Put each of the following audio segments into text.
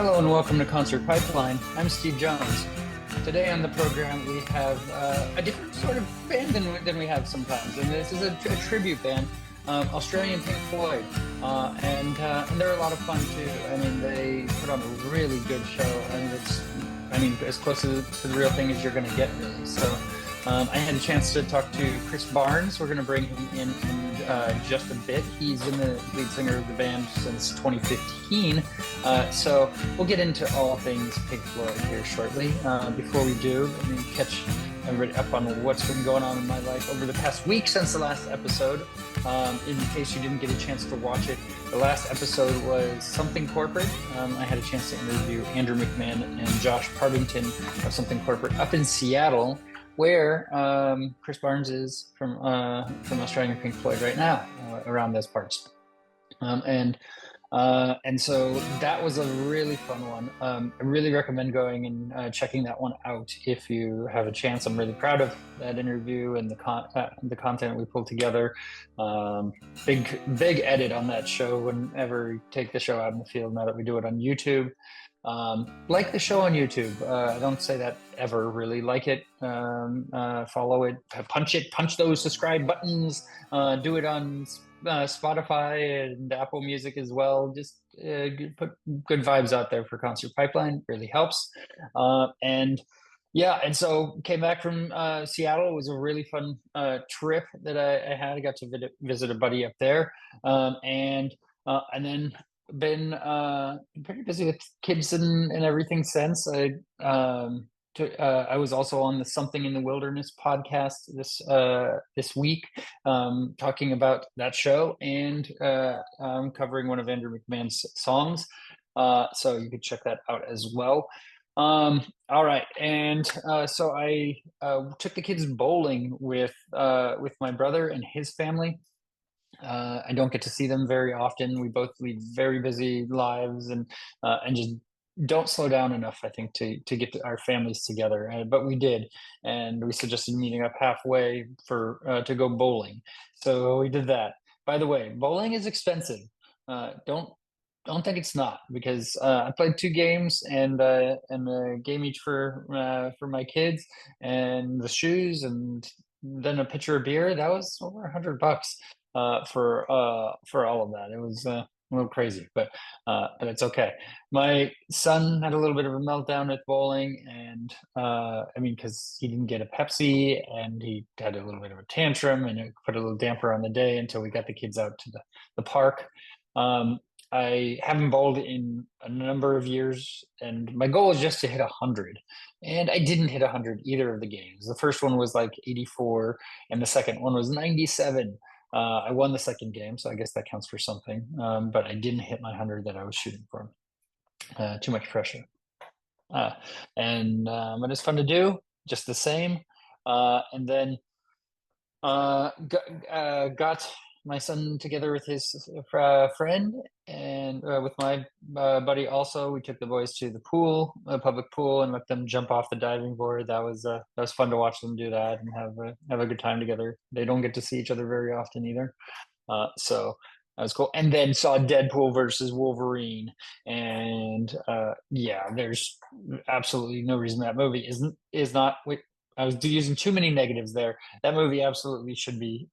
Hello and welcome to Concert Pipeline. I'm Steve Jones. Today on the program we have a different sort of band than we have sometimes, and this is a tribute band, Australian Pink Floyd, and they're a lot of fun too. I mean, they put on a really good show, and it's as close to the real thing as you're going to get, really. So I had a chance to talk to Chris Barnes. We're going to bring him in just a bit. He's been the lead singer of the band since 2015. So we'll get into all things Pink Floyd here shortly. Before we do, let me catch everybody up on what's been going on in my life over the past week since the last episode. In case you didn't get a chance to watch it, the last episode was Something Corporate. I had a chance to interview Andrew McMahon and Josh Partington of Something Corporate up in Seattle, where Chris Barnes is from Australian Pink Floyd right now, around those parts. And so that was a really fun one. I really recommend going and checking that one out if you have a chance. I'm really proud of that interview and the content we pulled together. Big edit on that show whenever we take the show out in the field, now that we do it on YouTube. Like the show on YouTube. I don't say that ever, really. Like it, follow it, punch those subscribe buttons, do it on Spotify and Apple Music as well. Just put good vibes out there for Concert Pipeline. Really helps. And so came back from Seattle. It was a really fun trip that I had. I got to visit a buddy up there, and then been pretty busy with kids and everything since. I was also on the Something in the Wilderness podcast this week, talking about that show and covering one of Andrew McMahon's songs. So you could check that out as well. All right, and so I took the kids bowling with my brother and his family. I don't get to see them very often. We both lead very busy lives and just don't slow down enough, I think, to get our families together. But we did, and we suggested meeting up halfway to go bowling. So we did that. By the way, bowling is expensive. Don't think it's not, because I played 2 games and a game each for my kids, and the shoes, and then a pitcher of beer. That was over $100 for all of that. It was a little crazy, but it's okay. My son had a little bit of a meltdown at bowling, and because he didn't get a Pepsi, and he had a little bit of a tantrum, and it put a little damper on the day until we got the kids out to the park. I haven't bowled in a number of years, and my goal is just to hit 100. And I didn't hit 100 either of the games. The first one was like 84, and the second one was 97. I won the second game, so I guess that counts for something. But I didn't hit my 100 that I was shooting for. Too much pressure. But it's fun to do, just the same. And then got my son together with his friend, and with my buddy also. We took the boys to the pool, a public pool, and let them jump off the diving board. That was fun to watch them do that and have a good time together. They don't get to see each other very often either, so that was cool. And then saw Deadpool versus Wolverine, and there's absolutely no reason that movie is not. I was using too many negatives there. That movie absolutely should be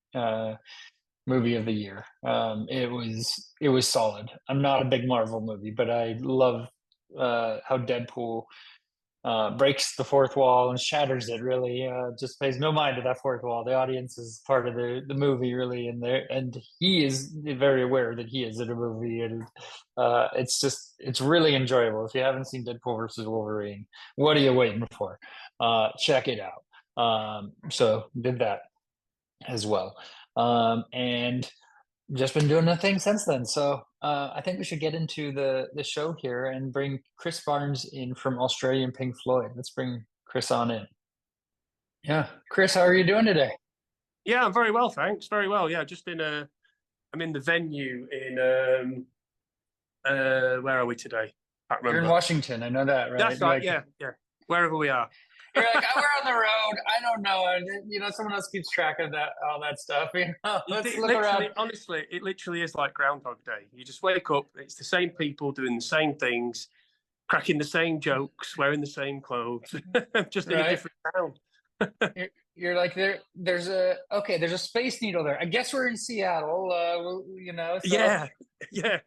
movie of the year. It was solid. I'm not a big Marvel movie, but I love how Deadpool breaks the fourth wall and shatters it. Really, just pays no mind to that fourth wall. The audience is part of the movie, really, and he is very aware that he is in a movie, and it's really enjoyable. If you haven't seen Deadpool versus Wolverine, what are you waiting for? Check it out. So did that as well. And just been doing nothing since then. So I think we should get into the show here and bring Chris Barnes in from Australian Pink Floyd. Let's bring Chris on in. Yeah, Chris, how are you doing today? Yeah, I'm very well, thanks. Very well. Yeah, I'm in the venue in where are we today? I can't remember. You're in Washington. I know that, right? That's right. Yeah. Wherever we are. You're like, oh, we're on the road. I don't know. Someone else keeps track of all that stuff. Let's look around. Honestly, it literally is like Groundhog Day. You just wake up. It's the same people doing the same things. cracking the same jokes, wearing the same clothes, just in a Right. different town. You're like there's a Space Needle there. I guess we're in Seattle, so Yeah, yeah,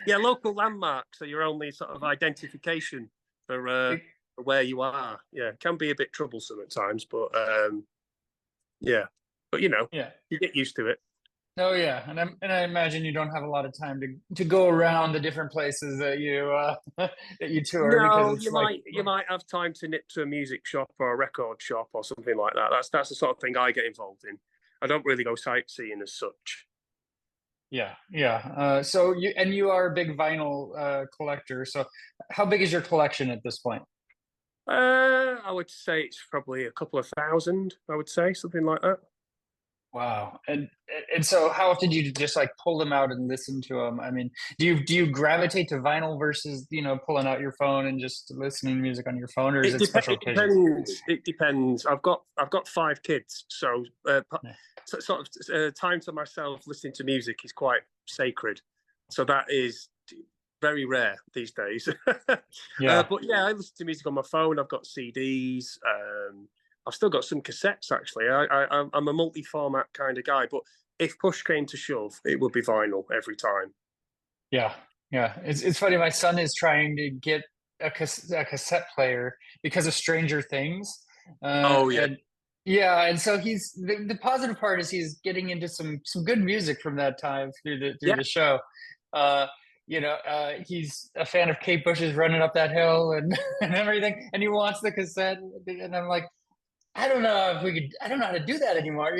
yeah. Local landmarks are your only sort of identification for where you are. Yeah, it can be a bit troublesome at times, but yeah. But yeah. you get used to it. Oh yeah, and I imagine you don't have a lot of time to go around the different places that you that you tour, because No, it's you might have time to nip to a music shop or a record shop or something like that. That's the sort of thing I get involved in. I don't really go sightseeing as such. yeah. So you are a big vinyl collector. So how big is your collection at this point? I would say it's probably a couple of thousand. I would say something like that. Wow. And so how often do you just like pull them out and listen to them? I mean, do you gravitate to vinyl versus, pulling out your phone and just listening to music on your phone, or is it special It occasions? depends. It depends. I've got 5 kids, so sort of time to myself listening to music is quite sacred. So that is very rare these days. Yeah. But yeah, I listen to music on my phone. I've got CDs. I've still got some cassettes actually. I'm a multi-format kind of guy, but if push came to shove, it would be vinyl every time. Yeah. Yeah. It's funny. My son is trying to get a cassette player because of Stranger Things. Oh yeah, And yeah, and so the positive part is he's getting into some good music from that time through yeah, the show. Uh, he's a fan of Kate Bush's "Running Up That Hill" and and everything, and he wants the cassette. And I'm like, I don't know if we could. I don't know how to do that anymore.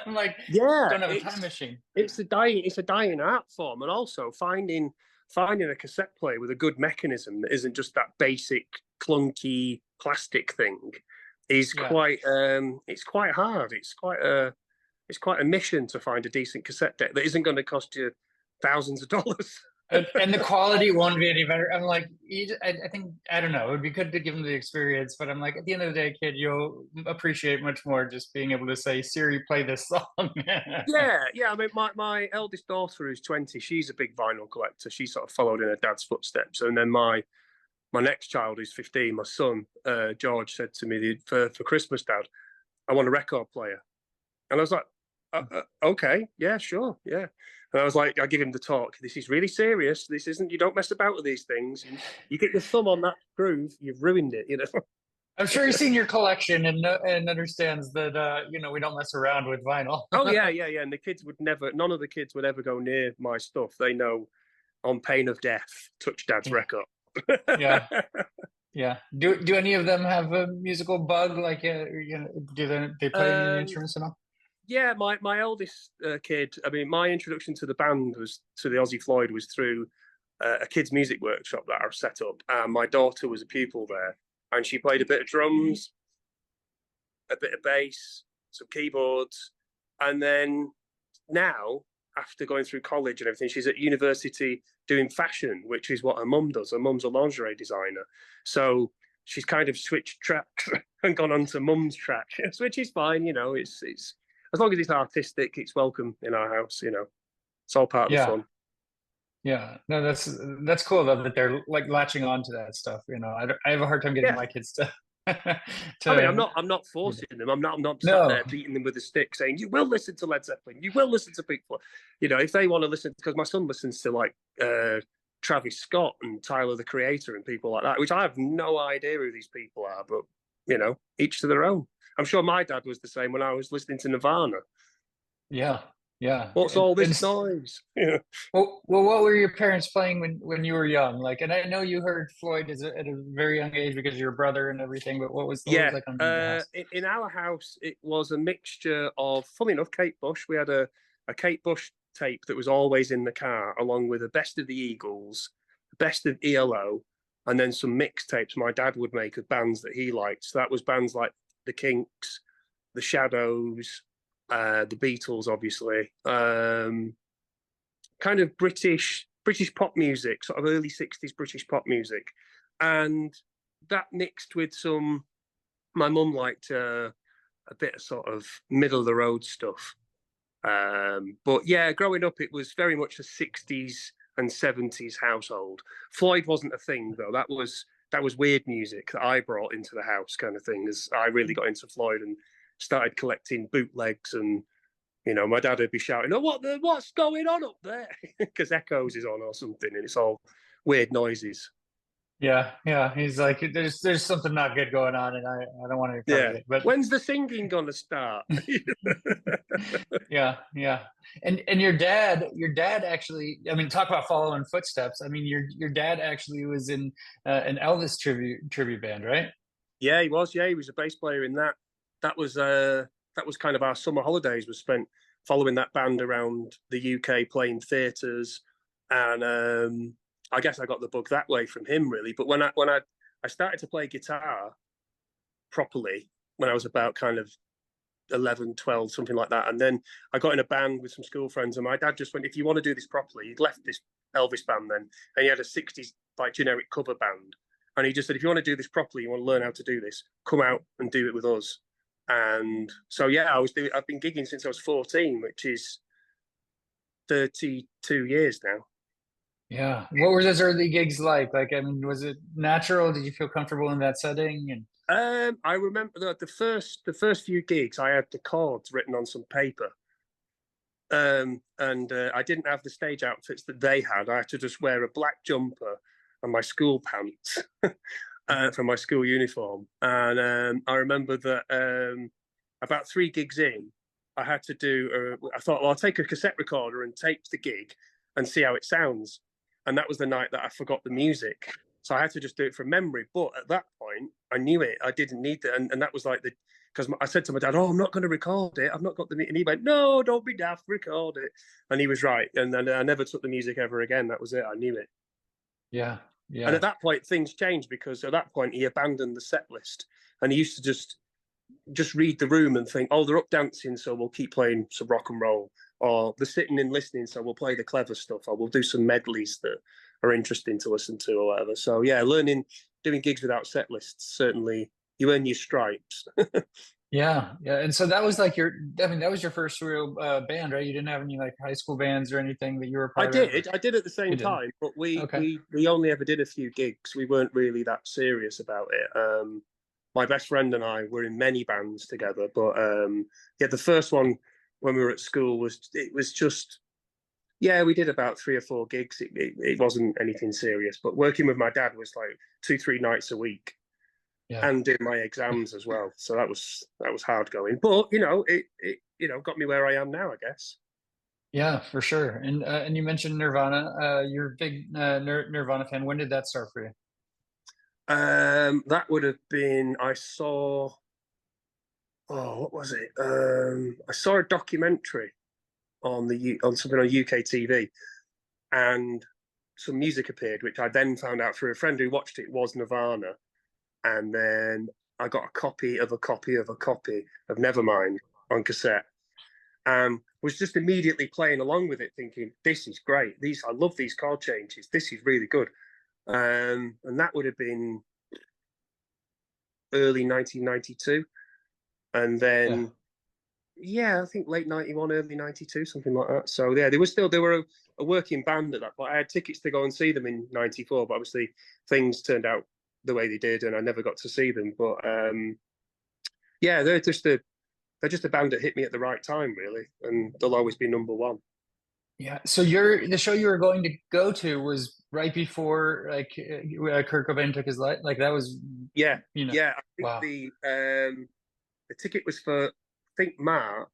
I'm like, yeah. don't have a time machine. It's a dying art form, and also finding a cassette player with a good mechanism that isn't just that basic clunky plastic thing is Yeah. quite it's quite hard. It's quite a mission to find a decent cassette deck that isn't going to cost you thousands of dollars. And the quality won't be any better. I'm like, I think, I don't know. It would be good to give them the experience, but I'm like, at the end of the day, kid, you'll appreciate much more just being able to say, Siri, play this song. Yeah. I mean, my eldest daughter, who's 20, she's a big vinyl collector. She sort of followed in her dad's footsteps, and then my next child, who's 15, my son George, said to me for Christmas, Dad, I want a record player, and I was like, okay, yeah, sure, yeah. And I was like, I give him the talk. This is really serious. This isn't. You don't mess about with these things. You get your thumb on that groove, you've ruined it. I'm sure he's seen your collection and understands that we don't mess around with vinyl. Oh yeah. And the kids would never. None of the kids would ever go near my stuff. They know, on pain of death, touch Dad's record. Yeah. Yeah. Do any of them have a musical bug? Like, do they play any um, instruments at all? yeah, my eldest kid. I mean, my introduction to the band was to the Aussie Floyd was through a kids' music workshop that I set up. And my daughter was a pupil there, and she played a bit of drums, a bit of bass, some keyboards, and then now, after going through college and everything, she's at university doing fashion, which is what her mum does. Her mum's a lingerie designer, so she's kind of switched tracks and gone on to mum's track, which is fine. It's as long as it's artistic, it's welcome in our house. It's all part of the Yeah. fun. Yeah, no, that's cool though that they're like latching on to that stuff. I have a hard time getting Yeah, my kids to I mean, to I'm not forcing them. I'm not sat no. there beating them with a stick saying you will listen to Led Zeppelin, you will listen to Pink Floyd. If they want to listen, because my son listens to like Travis Scott and Tyler the Creator and people like that, which I have no idea who these people are, but each to their own. I'm sure my dad was the same when I was listening to Nirvana. Yeah, yeah. What's And, all and this noise? Yeah. well, what were your parents playing when you were young? Like, and I know you heard Floyd at a very young age because of your brother and everything. But what was Yeah, like on the house? in our house, it was a mixture of, funny enough, Kate Bush. We had a Kate Bush tape that was always in the car, along with a Best of the Eagles, Best of ELO, and then some mixtapes my dad would make of bands that he liked. So that was bands like The Kinks, The Shadows, the Beatles, obviously, kind of British pop music, sort of early 60s British pop music, and that mixed with some. My mum liked a bit of sort of middle of the road stuff. But yeah, growing up, it was very much a 60s and 70s household. Floyd wasn't a thing though. That was weird music that I brought into the house, kind of thing, as I really got into Floyd and started collecting bootlegs. And my dad would be shouting, "Oh, what's going on up there?" Because Echoes is on or something, and it's all weird noises. Yeah, yeah. He's like, there's something not good going on, and I don't want to tell Yeah. you. But When's the singing gonna start? yeah, yeah. And your dad actually, I mean, talk about following footsteps. I mean, your dad actually was in an Elvis tribute band, right? Yeah, he was. Yeah, he was a bass player in that. That was kind of our summer holidays was spent following that band around the UK, playing theatres, and I guess I got the bug that way from him, really. But when I started to play guitar properly when I was about kind of 11, 12, something like that, and then I got in a band with some school friends, and my dad just went, "If you want to do this properly," he'd left this Elvis band then, and he had a 60s like generic cover band. And he just said, "If you want to do this properly, you want to learn how to do this, come out and do it with us." And so, yeah, I've been gigging since I was 14, which is 32 years now. Yeah. What were those early gigs like? Like, I mean, was it natural? Did you feel comfortable in that setting? And I remember the first few gigs, I had the chords written on some paper. And I didn't have the stage outfits that they had. I had to just wear a black jumper and my school pants from my school uniform. And I remember that about 3 gigs in, I had to do. I thought, well, I'll take a cassette recorder and tape the gig and see how it sounds. And that was the night that I forgot the music, so I had to just do it from memory. But at that point, I knew it. I didn't need it, and that was like because I said to my dad, "Oh, I'm not going to record it. I've not got the," and he went, "No, don't be daft, record it." And he was right. And then I never took the music ever again. That was it. I knew it. yeah, And yeah. at that point, things changed because at that point he abandoned the set list, and he used to just read the room and think, "Oh, they're up dancing, so we'll keep playing some rock and roll," or "They're sitting and listening, so we'll play the clever stuff, or we'll do some medleys that are interesting to listen to," or whatever. So yeah, doing gigs without set lists, certainly you earn your stripes. Yeah, yeah. And so that was like I mean, that was your first real band, right? You didn't have any like high school bands or anything that you were I part of, or did. I did at the you same did? time, but we Okay. we we only ever did a few gigs. We weren't really that serious about it. My best friend and I were in many bands together, but yeah, the first one when we were at school was just, yeah, we did about 3 or 4 gigs. It wasn't anything serious, but working with my dad was like 2, 3 nights a week, Yeah. and doing my exams as well. So that was hard going, but it got me where I am now, I guess. Yeah, for sure. And you mentioned Nirvana. You're a big Nirvana fan. When did that start for you? That would have been, I saw, oh, what was it? I saw a documentary on something on UK TV, and some music appeared, which I then found out through a friend who watched it was Nirvana, and then I got a copy of a copy of a copy of Nevermind on cassette, and was just immediately playing along with it, thinking, "This is great. I love these chord changes. This is really good." And that would have been early 1992, and Yeah. then, yeah, I think late 91, early 92, something like that. So yeah, they were a working band at that point. I had tickets to go and see them in 94, but obviously things turned out the way they did, and I never got to see them. But yeah, they're just a band that hit me at the right time, really, and they'll always be number one. Yeah. So the show you were going to go to was right before like Kurt Cobain took his life. Like that was, Yeah, you know, yeah. I think wow. the ticket was for, I think, March,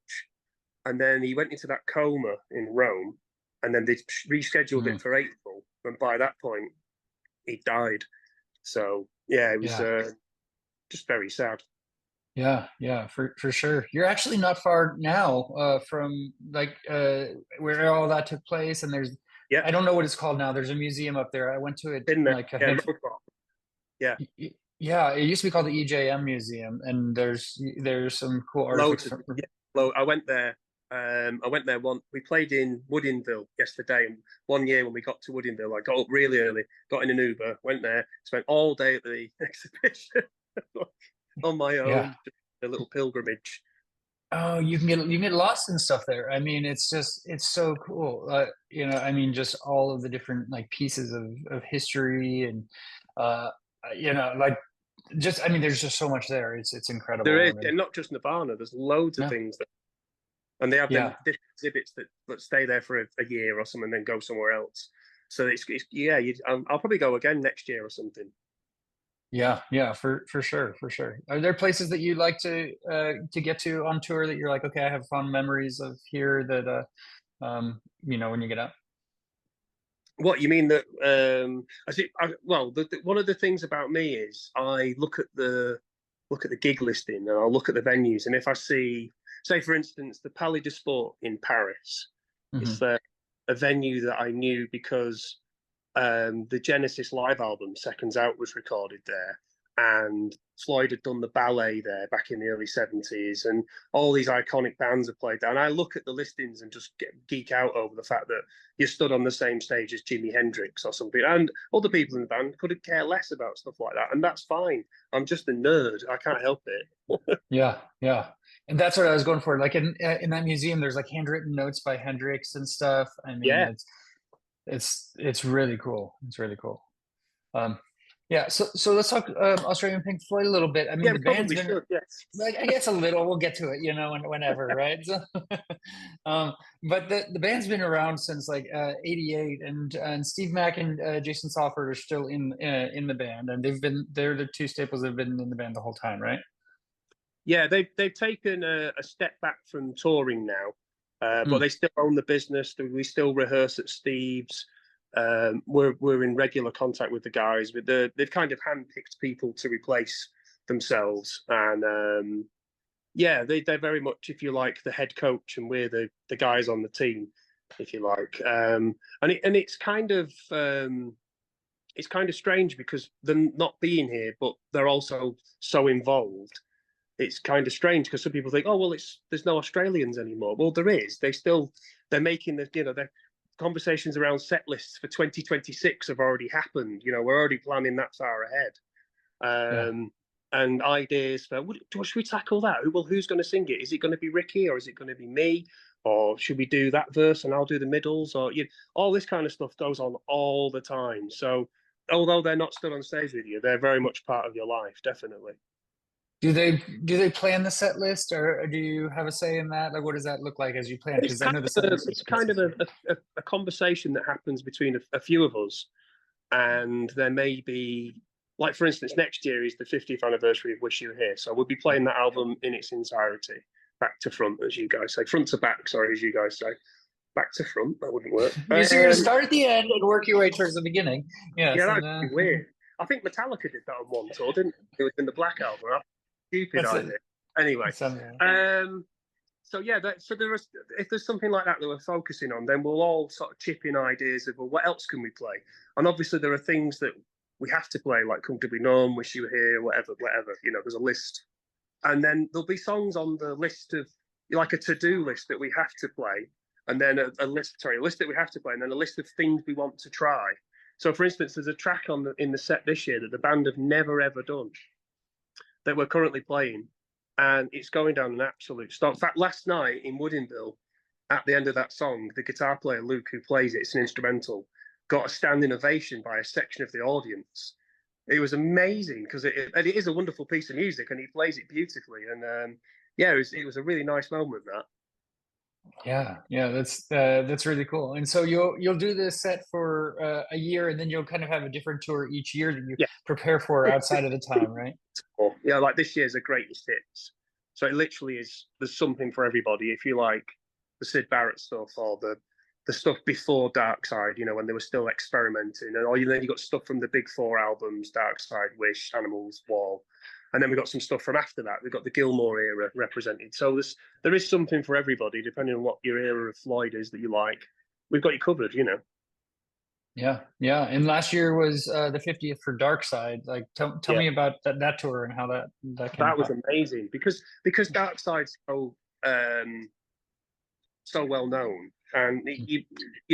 and then he went into that coma in Rome, and then they rescheduled Mm, it for April, and by that point he died. So yeah, it was yeah. just very sad. Yeah, yeah, for sure. You're actually not far now from like where all that took place, and Yeah, I don't know what it's called now. There's a museum up there. I went to it been there. like a Yeah, handful. Roadblock. Yeah, Yeah, it used to be called the EJM Museum, and there's some cool artifacts loads of, from. yeah. I went there. I went there one. We played in Woodinville yesterday, and one year when we got to Woodinville, I got up really early, got in an Uber, went there, spent all day at the exhibition on my Yeah, own, just a little pilgrimage. Oh, you can get lost in stuff there. I mean, it's so cool. You know, I mean, just all of the different like pieces of history and uh, you know, like just I mean, there's just so much there. It's There incredible. is, I mean, and not just Nirvana. There's loads of no, things that, and they have them yeah, different exhibits that stay there for a year or something, and then go somewhere else. So it's yeah, I'll probably go again next year or something. yeah, yeah, for sure, for sure. Are there places that you like to get to on tour that you're like, okay, I have fond memories of here that you know, when you get out? What you mean that? Well, one of the things about me is I look at the gig listing and I'll look at the venues, and if I see, say for instance, the Palais de Sport in Paris, it's Hmm. a venue that I knew because the Genesis live album Seconds Out was recorded there, and Floyd had done the ballet there back in the early 70s, and all these iconic bands have played there. And I look at the listings and just geek out over the fact that you stood on the same stage as Jimi Hendrix or something, and other people in the band couldn't care less about stuff like that, and that's fine. I'm just a nerd. I can't help it. Yeah, yeah. And that's what I was going for. Like in that museum, there's like handwritten notes by Hendrix and stuff. I mean, Yeah, it's really cool. It's really cool. Um, yeah. So let's talk Australian Pink Floyd a little bit. I mean, yeah, the we band's probably been should. Yes. like I guess a little. We'll get to it, you know, whenever, right? So, um, but the band's been around since like '88, and Steve Mack and Jason Salford are still in the band, and they're the two staples that have been in the band the whole time, right? Yeah, they've taken a step back from touring now, but Mm. they still own the business. We still rehearse at Steve's. We're in regular contact with the guys, but they've kind of handpicked people to replace themselves, and yeah, they're very much, if you like, the head coach, and we're the guys on the team, if you like. And it's kind of strange because them not being here, but they're also so involved. It's kind of strange because some people think, oh well, it's there's no Australians anymore. Well, there is. They're making the conversations around set lists for 2026 have already happened. We're already planning that far ahead. Yeah. And ideas for should we tackle that? Who's going to sing it? Is it going to be Ricky or is it going to be me? Or should we do that verse and I'll do the middles? Or all this kind of stuff goes on all the time. So although they're not stood on stage with you, they're very much part of your life, definitely. Do they plan the set list, or do you have a say in that? Like, what does that look like as you plan? It's Because I kind know the of set list it's gets kind of confusing. a conversation that happens between a few of us, and there may be, like for instance, next year is the 50th anniversary of Wish You Were Here, so we'll be playing that album in its entirety, back to front, as you guys say, front to back. Sorry, as you guys say, back to front. That wouldn't work. So you're going to start at the end and work your way towards the beginning. Yeah, Yes, that'd and be weird. I think Metallica did that on one tour, didn't they? It was in the Black Album. Stupid that's it. idea. Anyway, Some, so yeah, so if there's something like that we're focusing on, then we'll all sort of chip in ideas of, well, what else can we play? And obviously there are things that we have to play, like Comfortably Numb, Wish You Were Here, whatever. There's a list, and then there'll be songs on the list of, like, a to-do list that we have to play, and then a list that we have to play, and then a list of things we want to try. So, for instance, there's a track in the set this year that the band have never ever done that we're currently playing, and it's going down an absolute stop. In fact, last night in Woodinville, at the end of that song, the guitar player Luke, who plays it's an instrumental, got a standing ovation by a section of the audience. It was amazing because it is a wonderful piece of music, and he plays it beautifully. And yeah, it was a really nice moment. That yeah, that's really cool. And so you'll do this set for a year, and then you'll kind of have a different tour each year that you yeah, prepare for outside of the time, right? yeah, like this year's a greatest hits. So it literally is. There's something for everybody. If you like the Sid Barrett stuff or the stuff before Dark Side, when they were still experimenting, and then you got stuff from the Big Four albums: Dark Side, Wish, Animals, Wall, and then we got some stuff from after that. We've got the Gilmore era represented. So there is something for everybody, depending on what your era of Floyd is that you like. We've got you covered. Yeah, yeah. And last year was the 50th for Dark Side. Like, tell Yeah, me about that tour and how that came that was about. amazing because Dark Side's so well known, and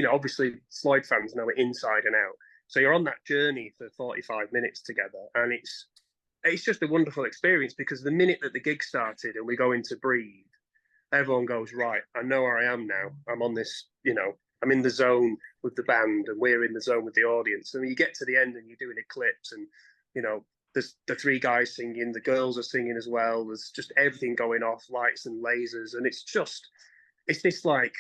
obviously Floyd fans know it inside and out. So you're on that journey for 45 minutes together, and it's just a wonderful experience because the minute that the gig started and we go into Breathe, everyone goes, right, I know where I am now. I'm on this, I'm in the zone with the band and we're in the zone with the audience. And you get to the end and you're doing eclipse and, there's the three guys singing, the girls are singing as well. There's just everything going off, lights and lasers. And it's this like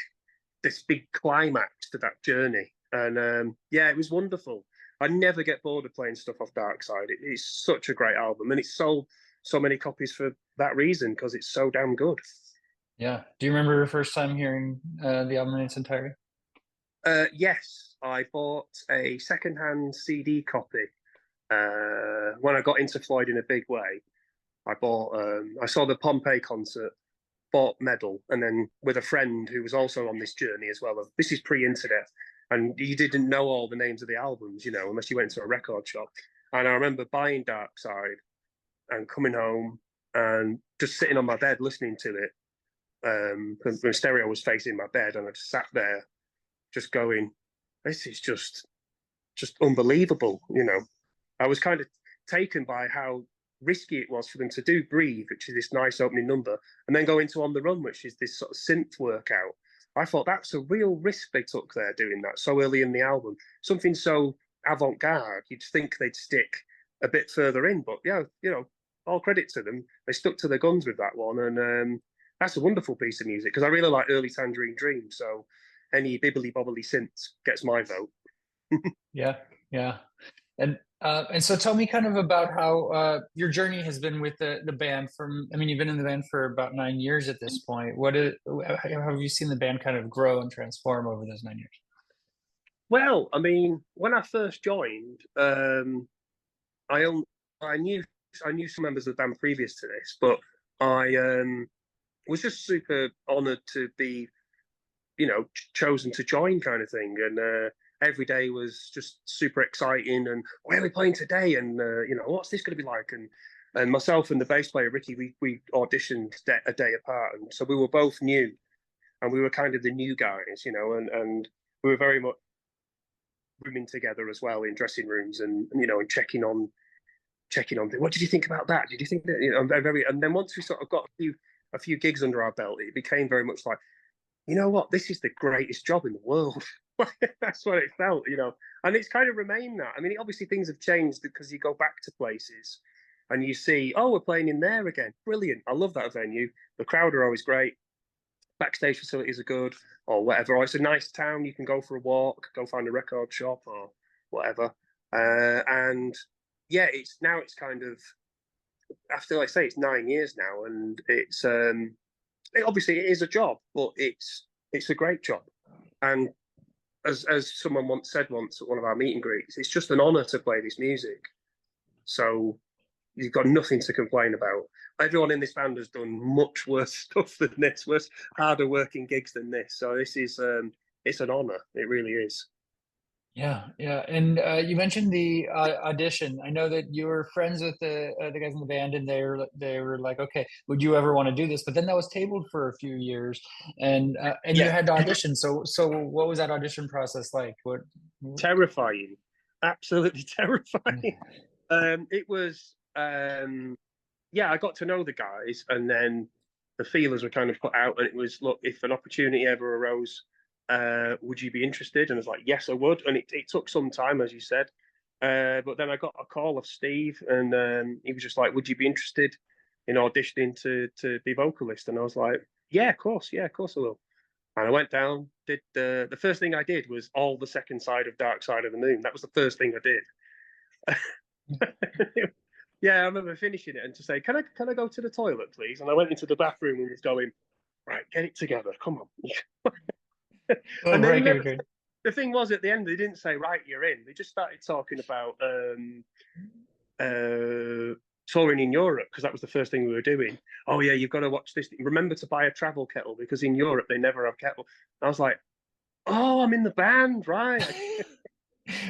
this big climax to that journey. And yeah, it was wonderful. I never get bored of playing stuff off Dark Side. It's such a great album, and it's sold so many copies for that reason, because it's so damn good. Yeah. Do you remember your first time hearing the album in its entirety? Yes, I bought a secondhand CD copy when I got into Floyd in a big way. I saw the Pompeii concert, bought Medal, and then with a friend who was also on this journey as well. This is pre-internet, and you didn't know all the names of the albums, unless you went to a record shop. And I remember buying Dark Side and coming home and just sitting on my bed listening to it. The stereo was facing my bed, and I just sat there, just going, "This is just unbelievable." I was kind of taken by how risky it was for them to do Breathe, which is this nice opening number, and then go into On the Run, which is this sort of synth workout. I thought that's a real risk they took there, doing that so early in the album. Something so avant-garde, you'd think they'd stick a bit further in, but yeah, all credit to them. They stuck to their guns with that one, and that's a wonderful piece of music, because I really like early Tangerine Dream, so any bibbly-bobbly synths gets my vote. Yeah, yeah. And so tell me kind of about how your journey has been with the band you've been in the band for about 9 years at this point. How have you seen the band kind of grow and transform over those 9 years? Well, I mean, when I first joined, I knew some members of the band previous to this, but I was just super honoured to be, chosen to join, kind of thing. And every day was just super exciting. And where are we playing today? And what's this going to be like? And myself and the bass player Ricky, we auditioned a day apart, and so we were both new, and we were kind of the new guys, and we were very much rooming together as well in dressing rooms, and and checking on what did you think about that? Did you think that? And then once we sort of got a few gigs under our belt, it became very much like, you know what, this is the greatest job in the world. That's what it felt, and it's kind of remained that. I mean, obviously things have changed, because you go back to places and you see, oh, we're playing in there again. Brilliant. I love that venue. The crowd are always great. Backstage facilities are good, or whatever. Or it's a nice town. You can go for a walk, go find a record shop or whatever. And yeah, it's kind of, after, like I say, it's 9 years now, and it's obviously it is a job, but it's a great job. And as someone once said at one of our meet and greets, it's just an honor to play this music. So you've got nothing to complain about. Everyone in this band has done much worse stuff than this, harder working gigs than this. So this is it's an honor. It really is. Yeah, yeah. And you mentioned the audition. I know that you were friends with the guys in the band, and they were like, "Okay, would you ever want to do this?" But then that was tabled for a few years, and you Yeah. had to audition. So what was that audition process like? What? Terrifying, absolutely terrifying. It was yeah. I got to know the guys, and then the feelers were kind of put out, and it was, look, if an opportunity ever arose, would you be interested? And I was like, yes, I would. And it took some time, as you said. But then I got a call of Steve, and he was just like, would you be interested in auditioning to be vocalist? And I was like, yeah, of course I will. And I went down, did the first thing I did was all the second side of Dark Side of the Moon. That was the first thing I did. Yeah, I remember finishing it and to say, can I go to the toilet, please? And I went into the bathroom and was going, right, get it together, come on. Oh, And then right. the thing was, at the end, they didn't say, right, you're in. They just started talking about touring in Europe, because that was the first thing we were doing. Oh, yeah, you've got to watch this. Remember to buy a travel kettle, because in Europe, they never have kettle. And I was like, oh, I'm in the band, right?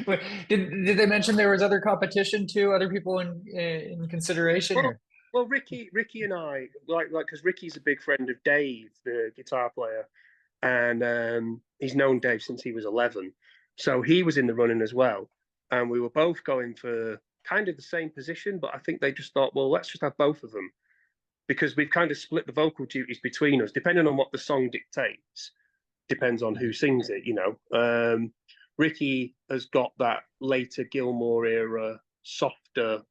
Wait, did they mention there was other competition too? Other people in consideration? Well, Ricky and I, like, because Ricky's a big friend of Dave, the guitar player, and he's known Dave since he was 11. So he was in the running as well. And we were both going for kind of the same position, but I think they just thought, well, let's just have both of them. because we've kind of split the vocal duties between us, depending on what the song dictates. Depends on who sings it, you know. Ricky has got that later Gilmour era, softer,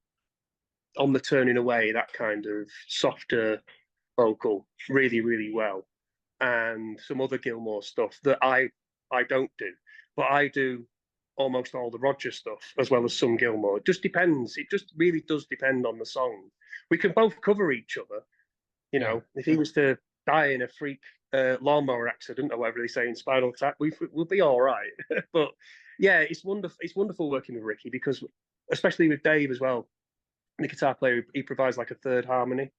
on the turning away, that kind of softer vocal, really, really well. And some other Gilmour stuff that I don't do, but I do almost all the Roger stuff as well as some Gilmour. It just depends. It just really does depend on the song. We can both cover each other. You know, if he was to die in a freak lawnmower accident or whatever they say in Spinal Tap, we'll be all right. But yeah, it's wonderful. It's wonderful working with Ricky because, especially with Dave as well, the guitar player, he provides like a third harmony,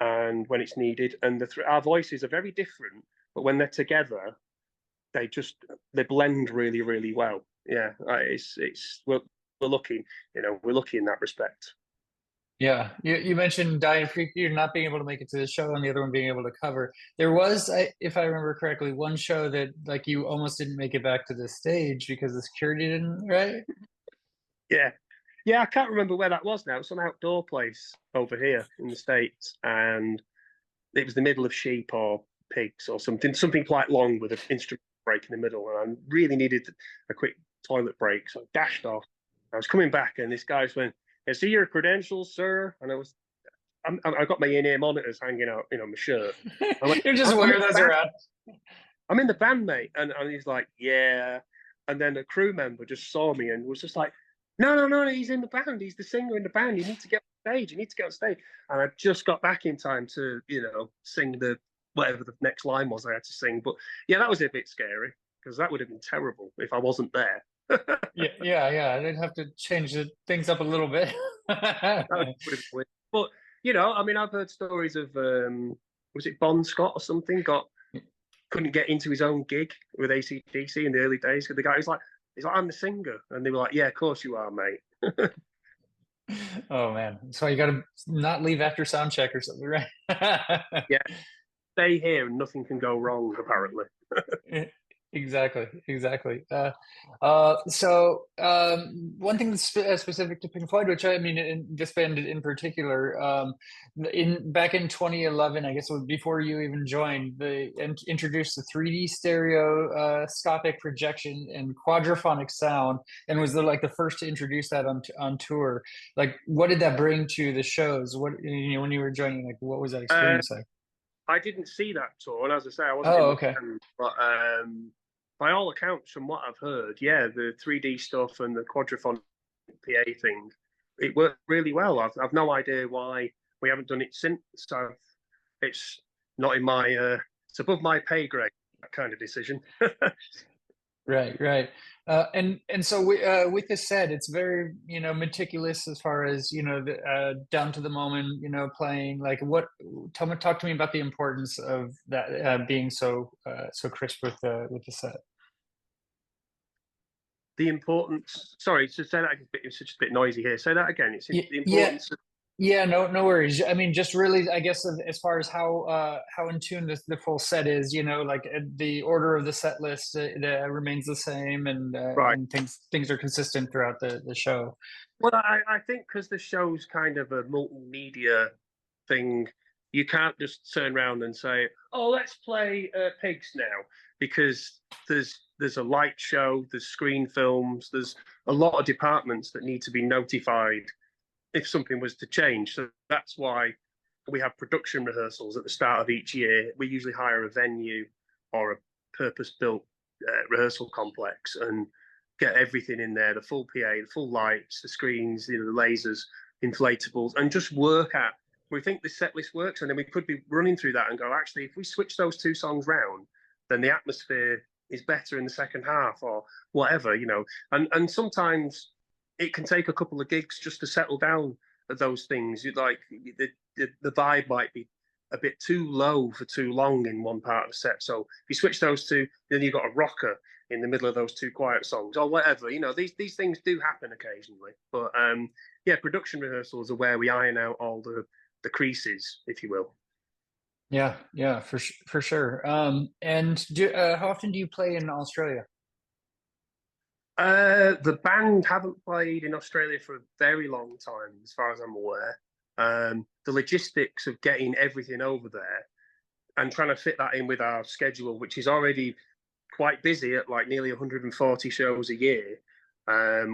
and when it's needed, and our voices are very different, but when they're together, they blend really, really well. Yeah, we're lucky, you know, we're lucky in that respect. Yeah, you mentioned Diane Freak, you're not being able to make it to the show, and the other one being able to cover. There was, if I remember correctly, one show that like you almost didn't make it back to the stage because the security didn't, right? Yeah, I can't remember where that was now. It's some outdoor place over here in the States, and it was the middle of sheep or pigs or something quite long with an instrument break in the middle, and I really needed a quick toilet break, so I dashed off. I was coming back, and this guy just went, "I see your credentials, sir," and I got my in-ear monitors hanging out, you know, my shirt. You're just wearing those around. I'm in the band, mate, and he's like, "Yeah," and then a crew member just saw me and was just like, No, he's in the band. He's the singer in the band. You need to get on stage. You need to get on stage. And I just got back in time to, you know, sing whatever the next line was I had to sing. But yeah, that was a bit scary because that would have been terrible if I wasn't there. Yeah. They'd have to change things up a little bit. But you know, I mean, I've heard stories of was it Bon Scott or something couldn't get into his own gig with AC/DC in the early days because the guy was like, he's like, "I'm the singer," and they were like, "Yeah, of course you are, mate." Oh man, so you got to not leave after sound check or something, right? Yeah, stay here and nothing can go wrong. Apparently. Exactly. One thing that's specific to Pink Floyd, which I mean, this band in particular, back in 2011, I guess before you even joined, they introduced the 3D stereoscopic projection and quadraphonic sound, and was like the first to introduce that on tour. Like, what did that bring to the shows? What, you know, when you were joining, like, what was that experience like? I didn't see that tour, and as I say, I wasn't Oh, in the okay. band, but by all accounts, from what I've heard, yeah, the 3D stuff and the quadraphonic PA thing, it worked really well. I've no idea why we haven't done it since. So it's not in my it's above my pay grade, that kind of decision. Right. And so with this said, it's very, you know, meticulous as far as, you know, down to the moment, you know, playing. Like, talk to me about the importance of that being so crisp with the set. The importance. Sorry, to say that it's just a bit noisy here. Say that again. It's the Yeah. importance. Yeah, no worries. I mean, just really, I guess, as far as how in tune the full set is, you know, like the order of the set list remains the same, Right. and things are consistent throughout the show. Well, I think because the show's kind of a multimedia thing, you can't just turn around and say, "Oh, let's play Pigs now," because there's a light show, there's screen films, there's a lot of departments that need to be notified if something was to change. So that's why we have production rehearsals at the start of each year. We usually hire a venue or a purpose-built rehearsal complex and get everything in there, the full PA, the full lights, the screens, you know, the lasers, inflatables, and just work at, we think this set list works, and then we could be running through that and go, actually, if we switch those two songs round, then the atmosphere is better in the second half or whatever, you know. And sometimes it can take a couple of gigs just to settle down at those things. You'd like the vibe might be a bit too low for too long in one part of the set. So if you switch those two, then you've got a rocker in the middle of those two quiet songs or whatever. You know, these things do happen occasionally. But yeah, production rehearsals are where we iron out all the creases, if you will. Yeah, for sure. And how often do you play in Australia? The band haven't played in Australia for a very long time, as far as I'm aware. the logistics of getting everything over there and trying to fit that in with our schedule, which is already quite busy at like nearly 140 shows a year,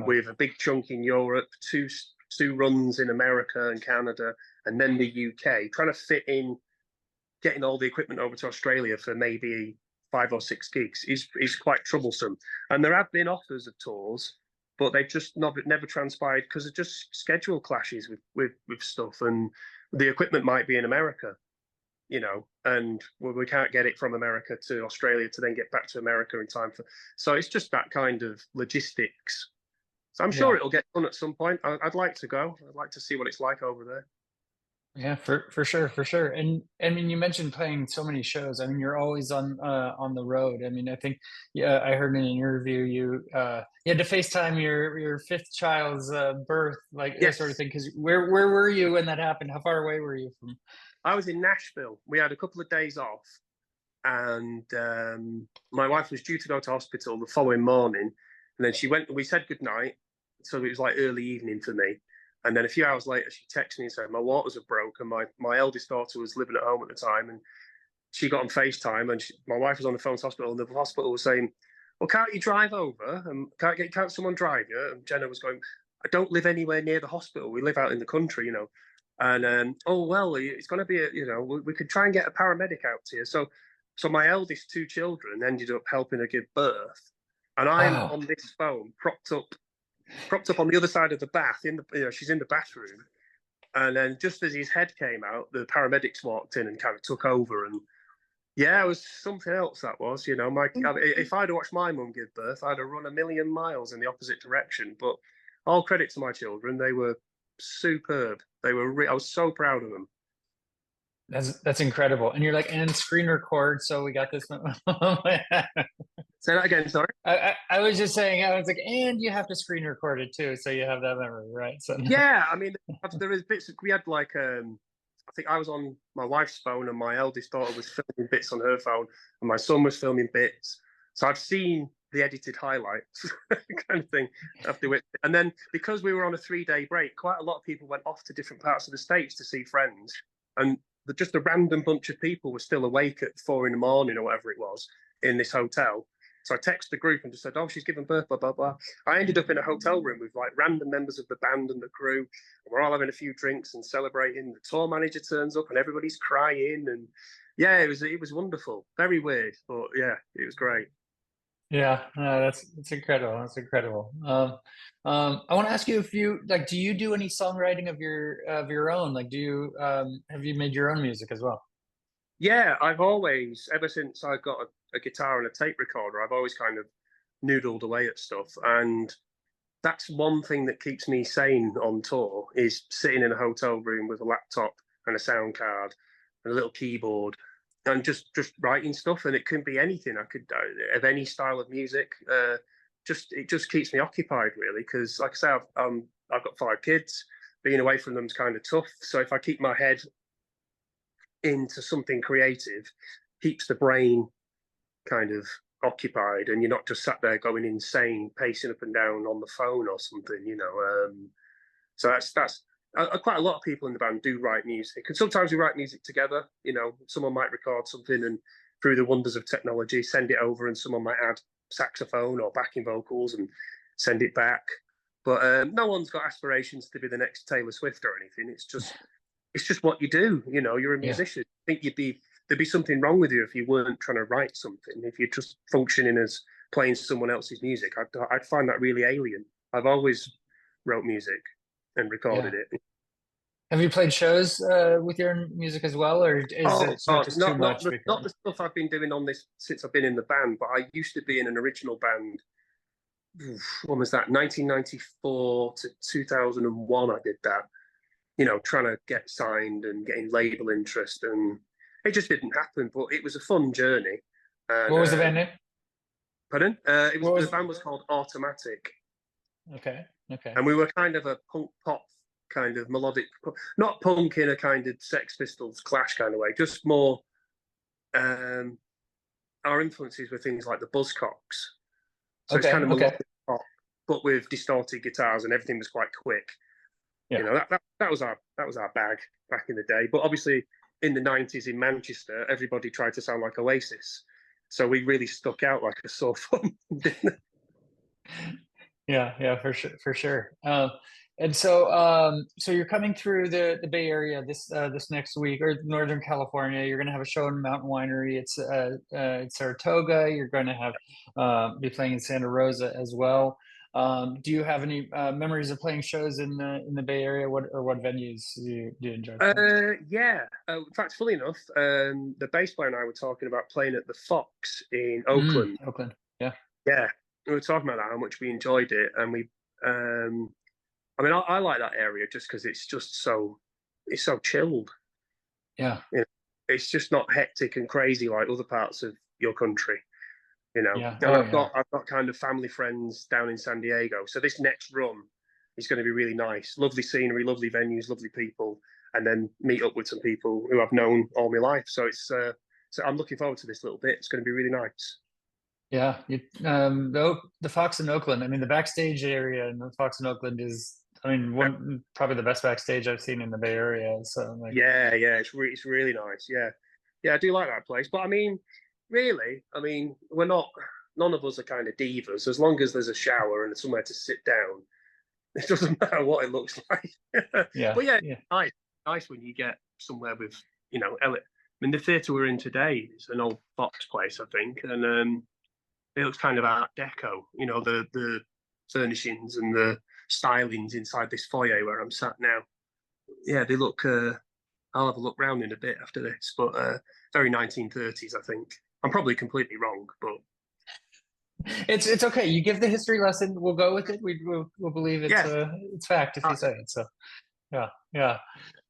with a big chunk in Europe, two runs in America and Canada, and then the UK, trying to fit in getting all the equipment over to Australia for maybe 5 or 6 gigs is quite troublesome. And there have been offers of tours, but they've just never transpired because of just schedule clashes with stuff, and the equipment might be in America, you know, and we can't get it from America to Australia to then get back to America in time for. So it's just that kind of logistics. So I'm sure it'll get done at some point. I'd like to go. I'd like to see what it's like over there. Yeah, for sure, for sure. And I mean, you mentioned playing so many shows. I mean, you're always on the road. I mean, I think I heard in an interview you had to FaceTime your fifth child's birth, like this sort of Yes. thing. Because where were you when that happened? How far away were you from? I was in Nashville. We had a couple of days off, and my wife was due to go to hospital the following morning, and then she went. We said goodnight, so it was like early evening for me. And then a few hours later, she texted me and said my waters are broken. My eldest daughter was living at home at the time, and she got on FaceTime, and my wife was on the phone to hospital, and the hospital was saying, "Well, can't you drive over? And can't someone drive you?" And Jenna was going, "I don't live anywhere near the hospital. We live out in the country, you know." And oh well, it's going to be we could try and get a paramedic out here. So my eldest 2 children ended up helping her give birth, and I'm on this phone propped up on the other side of the bath she's in the bathroom, and then just as his head came out, the paramedics walked in and kind of took over. And yeah, it was something else. That was, if I'd watched my mum give birth, I'd have run a million miles in the opposite direction. But all credit to my children, they were superb. I was so proud of them. That's incredible. And you're like, and screen record. So we got this. Say that again, sorry. I was just saying, I was like, and you have to screen record it too, so you have that memory, right? So yeah, I mean, there is bits. We had like, I think I was on my wife's phone, and my eldest daughter was filming bits on her phone, and my son was filming bits. So I've seen the edited highlights, kind of thing, after it. And then because we were on a 3-day break, quite a lot of people went off to different parts of the States to see friends, and just a random bunch of people were still awake at 4 a.m. or whatever it was in this hotel. So I texted the group and just said, "Oh, she's giving birth, blah, blah, blah." I ended up in a hotel room with like random members of the band and the crew. And we're all having a few drinks and celebrating. The tour manager turns up and everybody's crying. And yeah, it was wonderful. Very weird, but yeah, it was great. yeah, that's incredible. That's incredible. I want to ask you if you like, do you do any songwriting of your own? Like, do you have you made your own music as well? Yeah, I've always, ever since I got a guitar and a tape recorder, I've always kind of noodled away at stuff. And that's one thing that keeps me sane on tour, is sitting in a hotel room with a laptop and a sound card and a little keyboard and just writing stuff. And it can be anything. I could of any style of music. It just keeps me occupied, really, because like I say, I've got 5 kids. Being away from them is kind of tough. So if I keep my head into something creative, keeps the brain kind of occupied, and you're not just sat there going insane, pacing up and down on the phone or something, So that's quite a lot of people in the band do write music, and sometimes we write music together. Someone might record something, and through the wonders of technology, send it over, and someone might add saxophone or backing vocals and send it back. But no one's got aspirations to be the next Taylor Swift or anything. It's just what you do. You're a musician. I think there'd be something wrong with you if you weren't trying to write something. If you're just functioning as playing someone else's music, I'd find that really alien. I've always wrote music and recorded it. Have you played shows with your own music as well, or is it just too much? Not the stuff I've been doing on this since I've been in the band, but I used to be in an original band. When was that? 1994 to 2001. I did that. Trying to get signed and getting label interest, and it just didn't happen. But it was a fun journey. And, what was the band name? Pardon? The band was called Automatic. Okay. And we were kind of a punk pop kind of melodic, not punk in a kind of Sex Pistols, Clash kind of way, just more. Our influences were things like the Buzzcocks, so it's kind of melodic pop, but with distorted guitars, and everything was quite quick. Yeah. You know, that was our bag back in the day. But obviously, in the '90s in Manchester, everybody tried to sound like Oasis, so we really stuck out like a sore thumb. Yeah, for sure. And so, so you're coming through the Bay Area this next week, or Northern California. You're going to have a show in Mountain Winery. It's Saratoga. You're going to have be playing in Santa Rosa as well. Do you have any memories of playing shows in the Bay Area? What venues do you enjoy playing? Yeah. In fact, fully enough, the bass player and I were talking about playing at the Fox in Mm, Oakland. Oakland. Yeah. Yeah, we were talking about that, how much we enjoyed it, and um, I mean, I like that area just because it's so chilled. Yeah. You know, it's just not hectic and crazy like other parts of your country. You know, Yeah. and Oh, yeah. I've got kind of family friends down in San Diego, so this next run is going to be really nice. Lovely scenery, lovely venues, lovely people, and then meet up with some people who I've known all my life. So so I'm looking forward to this little bit. It's going to be really nice. Yeah, the Fox in Oakland. I mean, the backstage area in the Fox in Oakland is, I mean, one probably the best backstage I've seen in the Bay Area. So like, Yeah, it's really nice. Yeah, I do like that place. But I mean, really, I mean, we're not. None of us are kind of divas. As long as there's a shower and somewhere to sit down, it doesn't matter what it looks like. yeah, But yeah, yeah, nice when you get somewhere with I mean, the theatre we're in today is an old Fox place, I think, and it looks kind of Art Deco. You know, the furnishings and the stylings inside this foyer where I'm sat now. Yeah, they look. I'll have a look round in a bit after this, but very 1930s, I think. I'm probably completely wrong, but it's okay. You give the history lesson, we'll go with it. We'll believe yeah, it's fact if you say it. So yeah, yeah.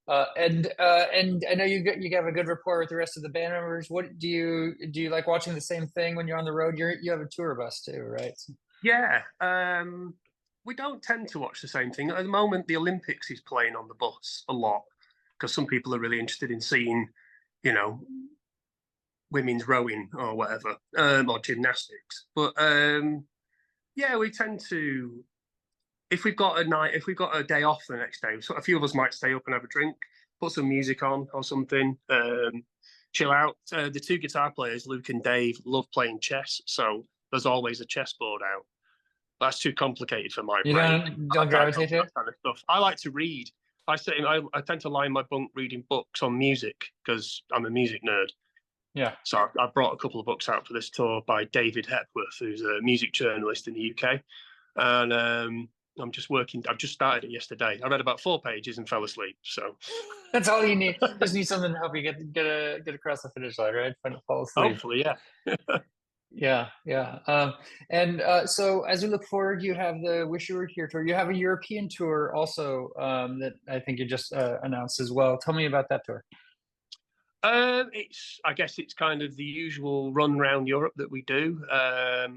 And I know you have a good rapport with the rest of the band members. What do you like watching the same thing when you're on the road? You have a tour bus too, right? yeah. We don't tend to watch the same thing at the moment. The Olympics is playing on the bus a lot because some people are really interested in seeing, you know, women's rowing or whatever, or gymnastics. But yeah, we tend to if we've got a day off the next day, so a few of us might stay up and have a drink, put some music on or something, chill out. The two guitar players, Luke and Dave, love playing chess, so there's always a chessboard out. That's too complicated for my You brain. don't I can't do gravitate to that it? kind of stuff. I like to read. I tend to lie in my bunk reading books on music because I'm a music nerd. Yeah. So I brought a couple of books out for this tour by David Hepworth, who's a music journalist in the UK, and I'm just working. I've just started it yesterday. I read about 4 pages and fell asleep. So That's all you need. Just need something to help you get across the finish line, right? Fall asleep. hopefully, yeah. Yeah, yeah. And so as we look forward, you have the Wish You Were Here tour. You have a European tour also that I think you just announced as well. Tell me about that tour. I guess it's kind of the usual run around Europe that we do.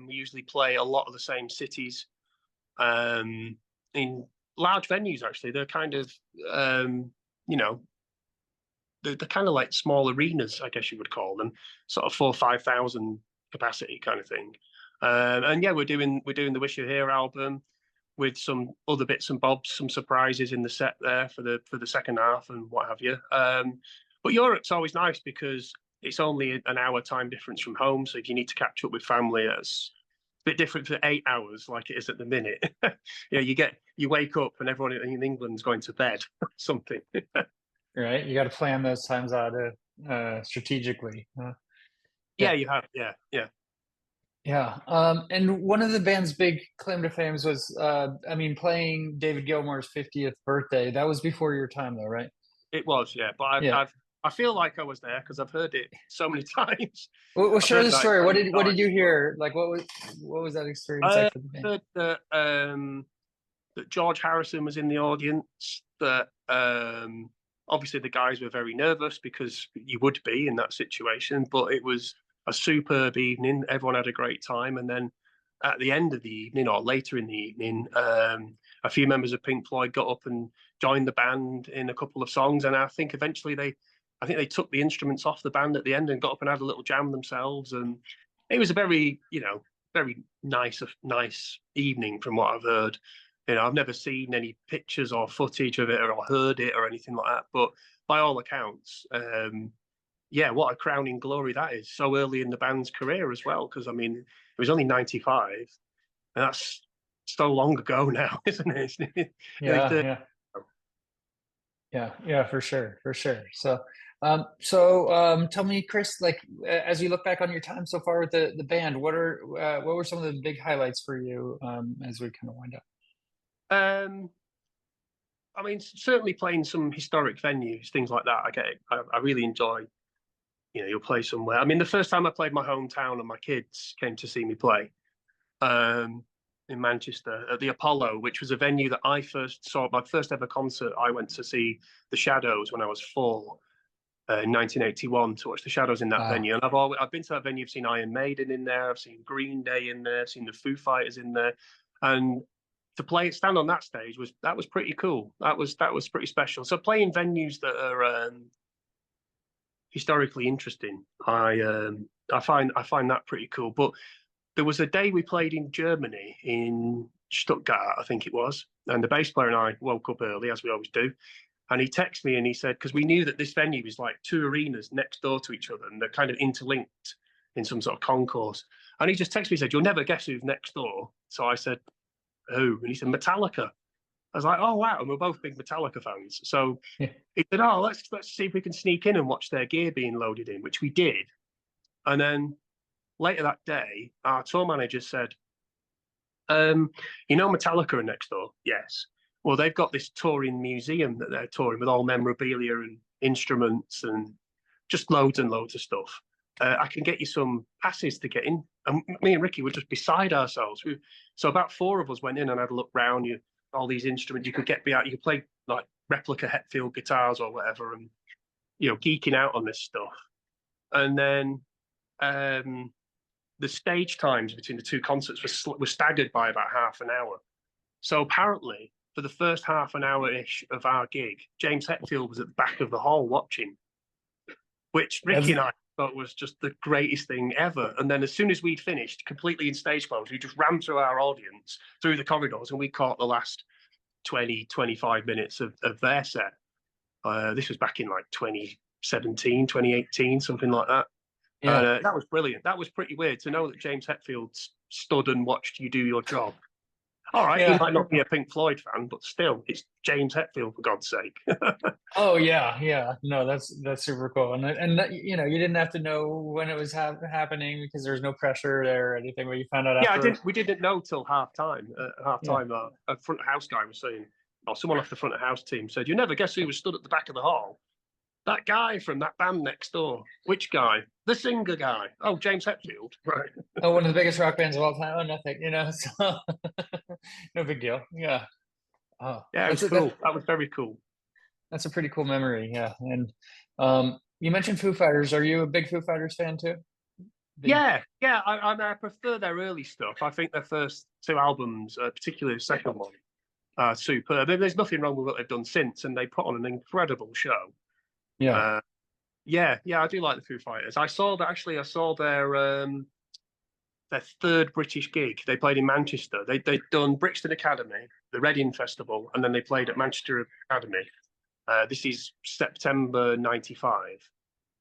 We usually play a lot of the same cities in large venues. Actually, they're kind of you know they're kind of like small arenas, I guess you would call them, sort of 4,000 or 5,000 capacity kind of thing. And yeah, we're doing the Wish You're Here album with some other bits and bobs, some surprises in the set there for the second half and what have you. But Europe's always nice because it's only an hour time difference from home. So if you need to catch up with family, it's a bit different for 8 hours like it is at the minute. You wake up and everyone in England's going to bed or something. Right? You got to plan those times out strategically. Yeah, Yeah, you have. Yeah. yeah. And one of the band's big claim to fame was, I mean, playing David Gilmour's 50th birthday. That was before your time, though, right? It was, yeah. But Yeah. I feel like I was there because I've heard it so many times. Well, I've share heard the about it story. so many What did times. you hear? Like, what was that experience I like for the band? heard that George Harrison was in the audience. That obviously the guys were very nervous because you would be in that situation. But it was a superb evening. Everyone had a great time, and then at the end of the evening or later in the evening, a few members of Pink Floyd got up and joined the band in a couple of songs, and I think eventually I think they took the instruments off the band at the end and got up and had a little jam themselves, and it was a very very nice evening from what I've heard. You know, I've never seen any pictures or footage of it or heard it or anything like that. But by all accounts, yeah, what a crowning glory that is. So early in the band's career as well, because I mean, it was only 95, and that's so long ago now, isn't it? Yeah, yeah, for sure, for sure. So, tell me, Chris, like as you look back on your time so far with the band, what were some of the big highlights for you as we kind of wind up? Um, I mean, certainly playing some historic venues, things like that. I get it. I really enjoy. You know, you'll play somewhere. I mean, the first time I played my hometown and my kids came to see me play in Manchester at the Apollo, which was a venue that I first saw. My first ever concert, I went to see the Shadows when I was 4 in 1981 to watch the Shadows in that Wow. venue. And I've been to that venue. I've seen Iron Maiden in there. I've seen Green Day in there. I've seen the Foo Fighters in there, and to stand on that stage was pretty cool. That was pretty special. So playing venues that are historically interesting, I find that pretty cool. But there was a day we played in Germany in Stuttgart, I think it was, and the bass player and I woke up early as we always do, and he texted me and he said, because we knew that this venue is like 2 arenas next door to each other and they're kind of interlinked in some sort of concourse, and he just texted me and said, "You'll never guess who's next door." So I said, "Who?" And he said, "Metallica." I was like, "Oh wow!" And we're both big Metallica fans. So Yeah. he said, "Oh, let's see if we can sneak in and watch their gear being loaded in," which we did. And then later that day, our tour manager said, "You know, Metallica are next door." Yes. Well, they've got this touring museum that they're touring with all memorabilia and instruments and just loads and loads of stuff. I can get you some passes to get in. And me and Ricky were just beside ourselves. So about 4 of us went in and had a look round. All these instruments you could get behind. You could play like replica Hetfield guitars or whatever, and geeking out on this stuff. And then the stage times between the 2 concerts were staggered by about half an hour. So apparently, for the first half an hour-ish of our gig, James Hetfield was at the back of the hall watching, which Ricky and I thought was just the greatest thing ever. And then as soon as we'd finished, completely in stage clothes, we just ran through our audience, through the corridors, and we caught the last 20, 25 minutes of their set. This was back in like 2017, 2018, something like that. Yeah. That was brilliant. That was pretty weird to know that James Hetfield stood and watched you do your job. All right, he Yeah. might not be a Pink Floyd fan, but still, it's James Hetfield, for God's sake. Oh yeah. No, that's super cool. And you didn't have to know when it was happening because there's no pressure there or anything. But you found out Yeah, afterwards. we didn't know till half time. Yeah. A front of house guy was saying, or someone off the front of house team said, "You never guess who was stood at the back of the hall? That guy from that band next door." "Which guy?" "The singer guy." "Oh, James Hetfield." Right. Oh, one of the biggest rock bands of all time. Oh, nothing. So no big deal. Yeah. Oh, Yeah, it was cool. That was very cool. That's a pretty cool memory. Yeah. And you mentioned Foo Fighters. Are you a big Foo Fighters fan too? Yeah. I prefer their early stuff. I think their first 2 albums, particularly the second one, are superb. There's nothing wrong with what they've done since, and they put on an incredible show. Yeah. Yeah, I do like the Foo Fighters. I saw their 3rd British gig. They played in Manchester. They'd done Brixton Academy, the Reading Festival, and then they played at Manchester Academy. This is September '95,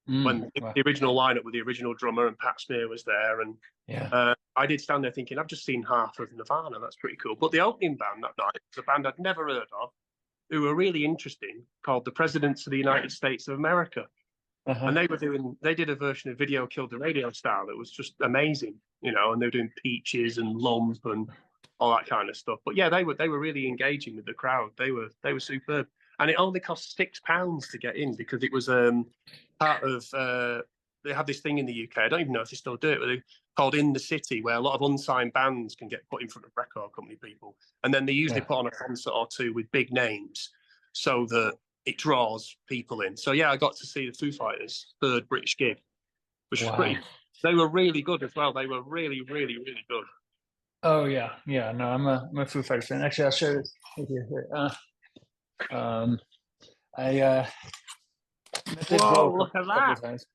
when Wow. the original lineup with the original drummer and Pat Smear was there. And Yeah. I did stand there thinking, I've just seen half of Nirvana. That's pretty cool. But the opening band that night was a band I'd never heard of, who were really interesting, called the Presidents of the United States of America. Uh-huh. And they did a version of Video Killed the Radio Star that was just amazing, and they were doing Peaches and Lump and all that kind of stuff. But yeah, they were really engaging with the crowd. They were superb. And it only cost £6 to get in because it was part of they have this thing in the UK. I don't even know if they still do it, but they called In the City, where a lot of unsigned bands can get put in front of record company people, and then they usually put on a concert or 2 with big names, so that it draws people in. So yeah, I got to see the Foo Fighters' 3rd British gig, which was pretty. They were really good as well. They were really, really, really good. Oh yeah. No, I'm a Foo Fighters fan. Actually, I'll share this with you here. I met Dave Grohl Whoa, look at a couple that! of times.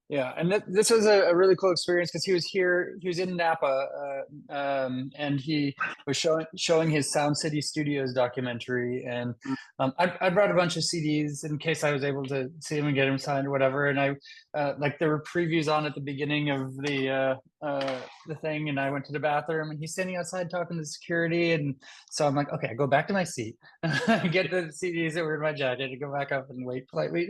Yeah, and this was a really cool experience because he was here. He was in Napa, and he was showing his Sound City Studios documentary. And I brought a bunch of CDs in case I was able to see him and get him signed or whatever. And I like there were previews on at the beginning of the thing, and I went to the bathroom, and he's standing outside talking to security. And so I'm like, okay, I go back to my seat, get the CDs that were in my jacket, and go back up and wait politely,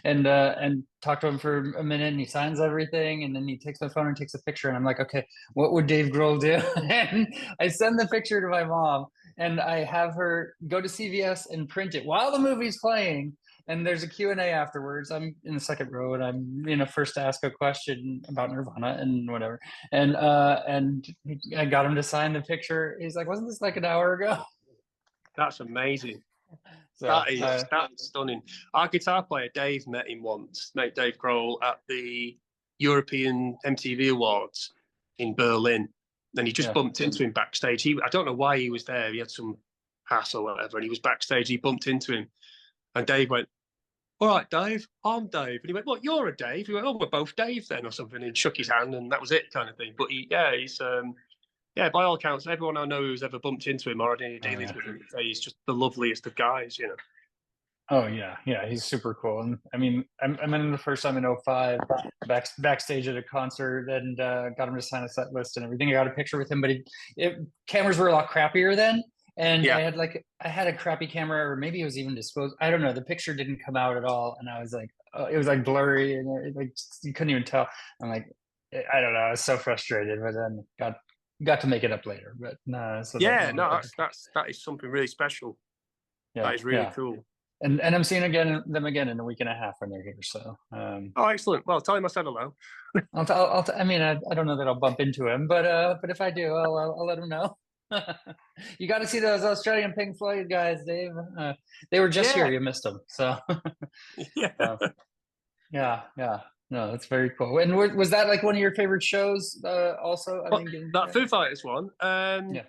and talk to him for a minute, and he signs everything, and then he takes my phone and takes a picture, and I'm like, okay, what would Dave Grohl do? And I send the picture to my mom, and I have her go to CVS and print it while the movie's playing, and there's a Q&A afterwards. I'm in the second row, and I'm first to ask a question about Nirvana and whatever, and I got him to sign the picture. He's like, wasn't this like an hour ago? That's amazing. So, that is stunning. Our guitar player Dave met him once, met Dave Grohl at the European MTV Awards in Berlin. Then he just bumped into him backstage. I don't know why he was there. He had some pass or whatever, and he was backstage. He bumped into him, and Dave went, "All right, Dave, I'm Dave." And he went, "What? You're a Dave?" He went, "Oh, we're both Dave then," or something. And shook his hand, and that was it, kind of thing. But he's by all accounts, everyone I know who's ever bumped into him or had any dealings with him, he's just the loveliest of guys, Oh yeah, he's super cool. And I mean, I met him the first time in ¡05, backstage at a concert, and got him to sign a set list and everything. I got a picture with him, but cameras were a lot crappier then, and I had a crappy camera, or maybe it was even disposed. I don't know. The picture didn't come out at all, and I was like, it was like blurry, and like you couldn't even tell. I'm like, I don't know. I was so frustrated, but then got to make it up later. But no, so that is something really special. Yeah, that is really cool. And I'm seeing them again in a week and a half when they're here. So excellent. Well, tell him I said hello. I mean, I don't know that I'll bump into him, but if I do, I'll let him know. You got to see those Australian Pink Floyd guys, Dave. They were just here. You missed them. So yeah. No, that's very cool. And was that like one of your favorite shows? Also, that Foo Fighters one. It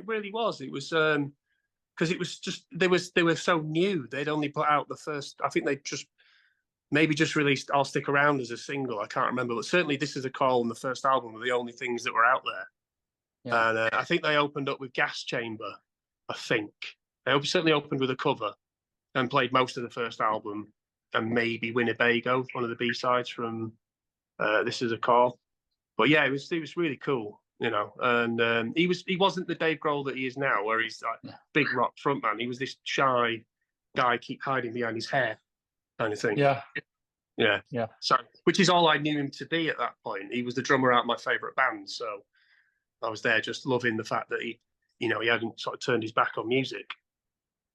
really was. It was because it was just they were so new. They'd only put out the first. I think they just released "I'll Stick Around" as a single. I can't remember, but certainly "This Is a Call" and the first album were the only things that were out there. Yeah. And I think they opened up with Gas Chamber. I think they certainly opened with a cover and played most of the first album. And maybe Winnebago, one of the B-sides from This Is a Call. But yeah, it was really cool, And he wasn't the Dave Grohl that he is now, where he's like big rock frontman. He was this shy guy, keep hiding behind his hair, kind of thing. Yeah. So, which is all I knew him to be at that point. He was the drummer out of my favourite band, so I was there just loving the fact that he hadn't sort of turned his back on music.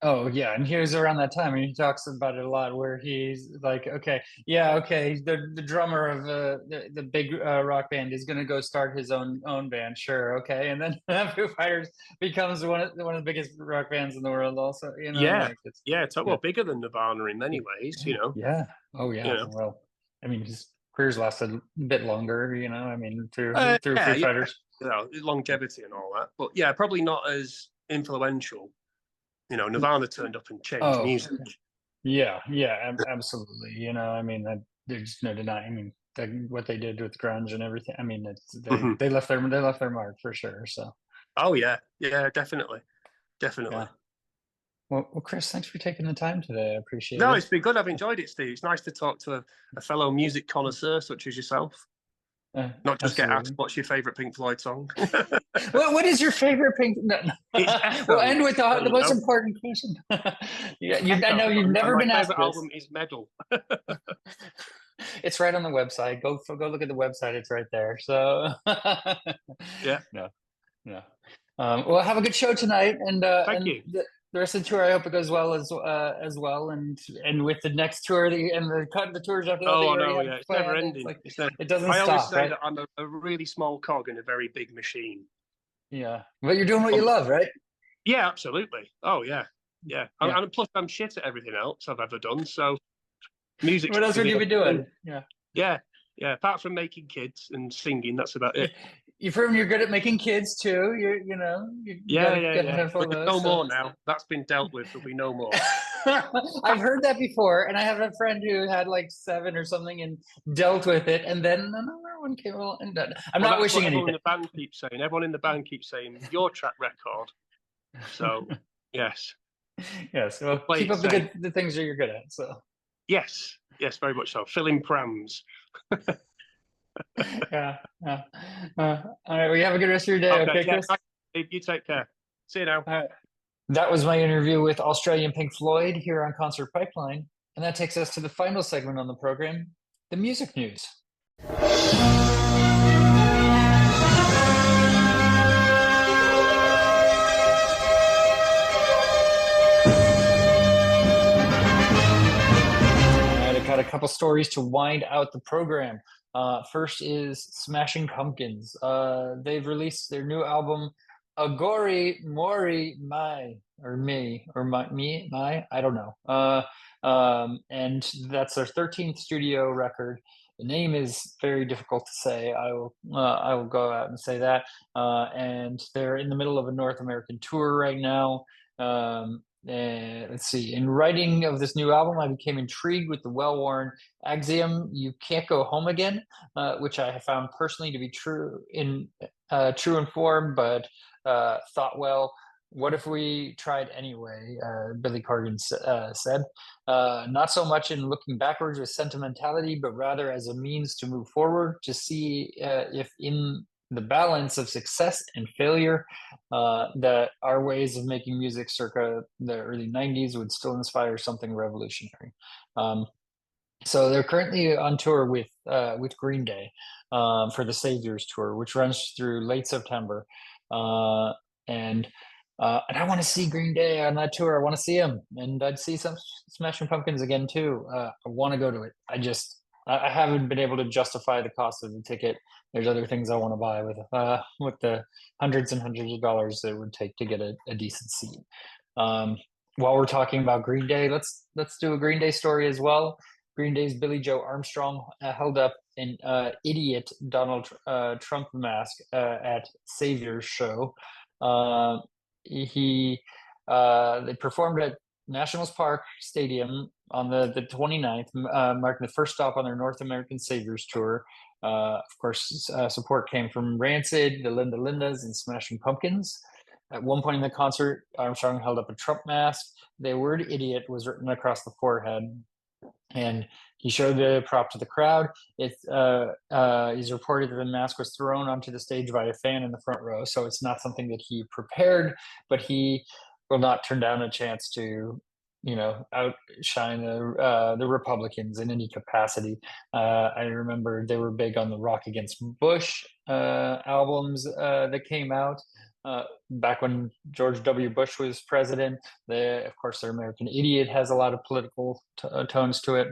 Oh yeah, and he was around that time, and he talks about it a lot. Where he's like, the drummer of the big rock band is going to go start his own band, sure, okay, and then Foo Fighters becomes one of the biggest rock bands in the world, also. Bigger than Nirvana in many ways, Yeah. Oh yeah. Well, I mean, his career's lasted a bit longer, I mean, through Foo Fighters. Longevity and all that, but yeah, probably not as influential. Nirvana turned up and changed music. Yeah, absolutely. I mean, there's no denying. I mean, what they did with grunge and everything. I mean, they left their mark for sure. So. Oh yeah, definitely. Yeah. Well, Chris, thanks for taking the time today. I appreciate it. No, it's been good. I've enjoyed it, Steve. It's nice to talk to a fellow music connoisseur such as yourself. Not just get asked what's your favourite Pink Floyd song. Well, what is your favourite Pink? No. We'll end with the most important question. I know you've never been asked this. My favourite album is Medal. It's right on the website. Go look at the website. It's right there. So yeah. No. Well, have a good show tonight, and thank you. The rest of the tour, I hope it goes well as well, and with the next tour and the tours after that. It's never ending. It doesn't stop. I always say that I'm a really small cog in a very big machine. Yeah, but you're doing what you love, right? Yeah, absolutely. Oh yeah. And plus, I'm shit at everything else I've ever done. So, music. What else would you be doing? Yeah. Apart from making kids and singing, that's about it. You've proven you're good at making kids too. Yeah. But no more now. That's been dealt with. There'll be no more. I've heard that before, and I have a friend who had like 7 or something and dealt with it, and then another one came along and done. I'm not wishing anything. Everyone in the band keeps saying. Everyone in the band keeps saying your track record. So yes, yes. Well, keep up the things that you're good at. So yes, very much so. Filling prams. yeah. All right. Well, you have a good rest of your day. Okay, Chris. You take care. See you now. All right. That was my interview with Australian Pink Floyd here on Concert Pipeline. And that takes us to the final segment on the program, the music news. I got a couple stories to wind out the program. First is Smashing Pumpkins. They've released their new album, Agori Mori Mai, or me, or me, I don't know. And that's their 13th studio record. The name is very difficult to say. I will go out and say that. And they're in the middle of a North American tour right now. Let's see. In writing of this new album, I became intrigued with the well-worn axiom "You can't go home again," which I have found personally to be true in form, but thought, well, what if we tried anyway? Billy Corgan said, not so much in looking backwards with sentimentality, but rather as a means to move forward, to see if in the balance of success and failure, that our ways of making music circa the early 90s would still inspire something revolutionary. So they're currently on tour with Green Day for the Saviors Tour, which runs through late September. And I want to see Green Day on that tour. I want to see them, and I'd see some Smashing Pumpkins again too. I want to go to it. I haven't been able to justify the cost of the ticket. There's other things I want to buy with the hundreds and hundreds of dollars that it would take to get a decent seat. While we're talking about Green Day, let's do a Green Day story as well. Green Day's Billy Joe Armstrong held up an idiot Donald Trump mask at Savior's show. They performed at Nationals Park Stadium on the 29th, marking the first stop on their North American Saviors tour. Of course, support came from Rancid, the Linda Lindas, and Smashing Pumpkins. At one point in the concert, Armstrong held up a Trump mask. The word idiot was written across the forehead, and he showed the prop to the crowd. He's reported that the mask was thrown onto the stage by a fan in the front row, so it's not something that he prepared, but he will not turn down a chance to, outshine the Republicans in any capacity. I remember they were big on the Rock Against Bush albums that came out back when George W. Bush was president. Of course, their American Idiot has a lot of political tones to it.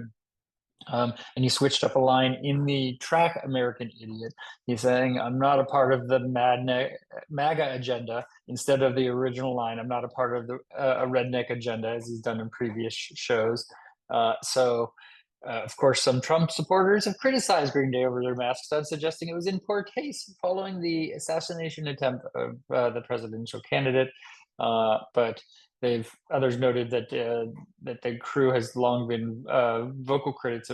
And he switched up a line in the track American Idiot. He's saying, I'm not a part of the MAGA agenda. Instead of the original line, I'm not a part of a redneck agenda, as he's done in previous shows. Of course, some Trump supporters have criticized Green Day over their mask stunt, suggesting it was in poor taste following the assassination attempt of the presidential candidate. But others noted that the crew has long been vocal critics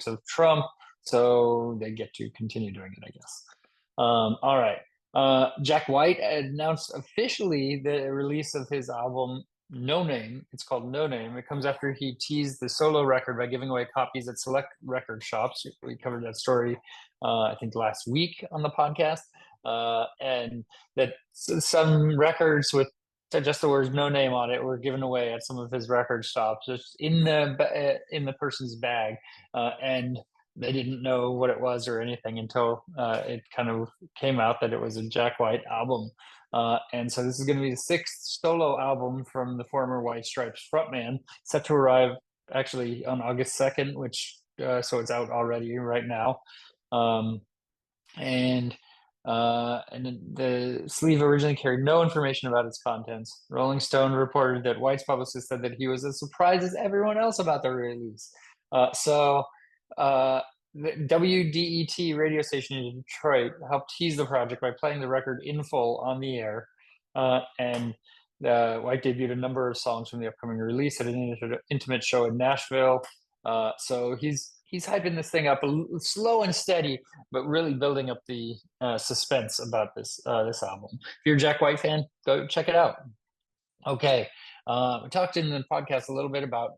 of Trump, so they get to continue doing it, I guess. All right. Jack White announced officially the release of his album No Name. It's called No Name. It comes after he teased the solo record by giving away copies at select record shops. We covered that story, I think, last week on the podcast. And that some records with just the words "no name" on it were given away at some of his record shops, just in the person's bag, and they didn't know what it was or anything until it kind of came out that it was a Jack White album. And so this is going to be the 6th solo album from the former White Stripes frontman, set to arrive actually on August 2nd, which so it's out already right now. And the sleeve originally carried no information about its contents. Rolling Stone reported that White's publicist said that he was as surprised as everyone else about the release. The WDET radio station in Detroit helped tease the project by playing the record in full on the air. And White debuted a number of songs from the upcoming release at an intimate show in Nashville. So he's hyping this thing up slow and steady, but really building up the suspense about this album. If you're a Jack White fan, go check it out. Okay. We talked in the podcast a little bit about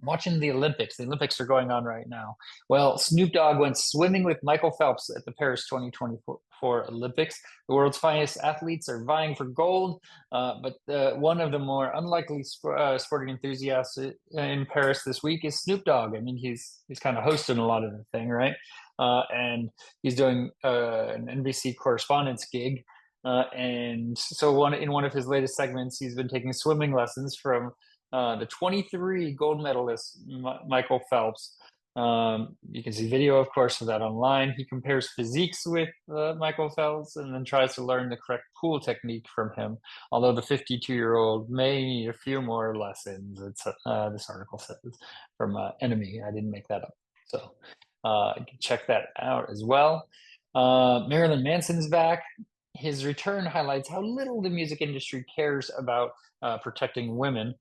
watching the Olympics. The Olympics are going on right now. Well, Snoop Dogg went swimming with Michael Phelps at the Paris 2024 Olympics. The world's finest athletes are vying for gold, but one of the more unlikely sporting enthusiasts in Paris this week is Snoop Dogg. I mean, he's kind of hosting a lot of the thing, right? And he's doing an NBC correspondence gig. And so in one of his latest segments, he's been taking swimming lessons from the 23 gold medalist Michael Phelps. You can see video, of course, of that online. He compares physiques with Michael Phelps and then tries to learn the correct pool technique from him. Although the 52-year-old may need a few more lessons, this article says from Enemy. I didn't make that up. So you can check that out as well. Marilyn Manson's back. His return highlights how little the music industry cares about protecting women.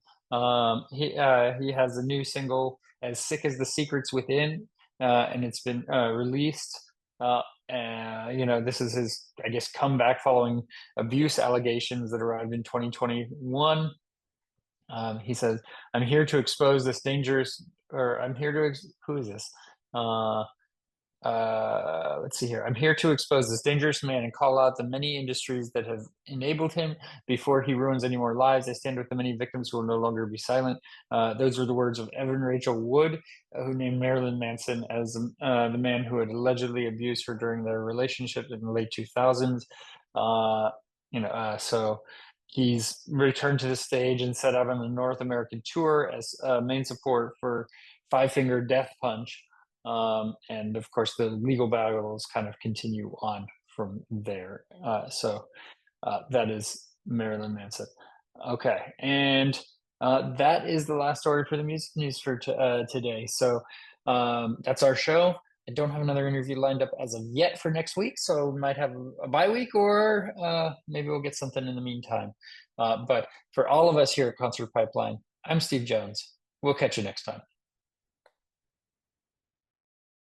He has a new single, "As Sick as the Secrets Within," and it's been released. This is his, I guess, comeback following abuse allegations that arrived in 2021. He says, "I'm here to expose this dangerous," or "I'm here to," who is this? Let's see here. "I'm here to expose this dangerous man and call out the many industries that have enabled him before he ruins any more lives. I stand with the many victims who will no longer be silent." Those were the words of Evan Rachel Wood, who named Marilyn Manson as the man who had allegedly abused her during their relationship in the late 2000s. So he's returned to the stage and set out on a North American tour as main support for Five Finger Death Punch. And of course, the legal battles kind of continue on from there. That is Marilyn Manson. Okay, and that is the last story for the music news for today. So that's our show. I don't have another interview lined up as of yet for next week, so we might have a bye week, or maybe we'll get something in the meantime. But for all of us here at Concert Pipeline, I'm Steve Jones. We'll catch you next time.